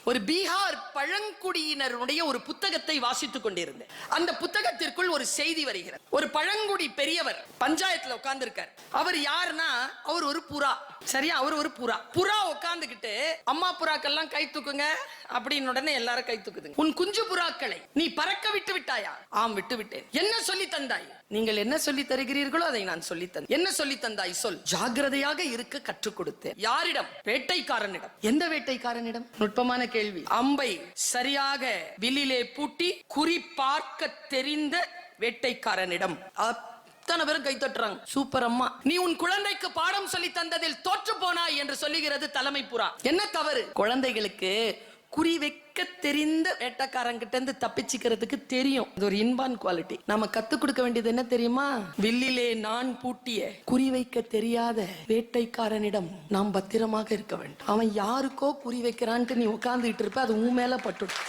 ஒரு பீகார் பழங்குடியினருடைய ஒரு புத்தகத்தை வாசித்துக் கொண்டிருந்தேன். அந்த புத்தகத்திற்குள் ஒரு செய்தி வருகிறது. ஒரு பழங்குடி பெரியவர் பஞ்சாயத்துல உட்கார்ந்து இருக்கார். அவர் யாருன்னா, அவர் ஒரு புறா. சரியா? அவர் ஒரு புறா உட்கார்ந்துகிட்டு, அம்மா புறாக்கெல்லாம் கை தூக்குங்க அப்படின்னு உடனே எல்லாரும் கை தூக்குதுங்க. உன் குஞ்சு புறாக்களை நீ பறக்க விட்டு விட்டாயா? ஆம், விட்டு விட்டேன். என்ன சொல்லி தந்தாய்? நீங்கள் என்ன சொல்லி தருகிறீர்களோ அதை நான் சொல்லி தந்தேன். என்ன சொல்லி தந்தாய்? சொல். ஜாக்கிரதையாக இருக்க கற்றுக் கொடுத்தேன். யாரிடம்? வேட்டைக்காரனிடம். எந்த வேட்டைக்காரனிடம்? நுட்பமான கேள்வி. அம்பை சரியாக வில்லிலே பூட்டி குறி பார்க்க தெரிந்த வேட்டைக்காரனிடம். அத்தனை பேரும் கை தட்டுறாங்க. சூப்பர் அம்மா, நீ உன் குழந்தைக்கு பாடம் சொல்லி தந்ததில் தோற்று போனாய் என்று சொல்லுகிறது தலைமை புறா. என்ன தவறு? குழந்தைகளுக்கு குறி வைக்க தெரிந்த வேட்டைக்காரங்கிட்ட இருந்து தப்பிச்சுக்கிறதுக்கு தெரியும். இது ஒரு இன்பான் குவாலிட்டி. நாம கத்து கொடுக்க வேண்டியது என்ன தெரியுமா? வில்லிலே நான் பூட்டிய குறி வைக்க தெரியாத வேட்டைக்காரனிடம் நாம் பத்திரமாக இருக்க வேண்டும். அவன் யாருக்கோ குறி வைக்கிறான்ட்டு நீ உட்கார்ந்துட்டு இருப்ப, அது உன் மேல பட்டுடும்.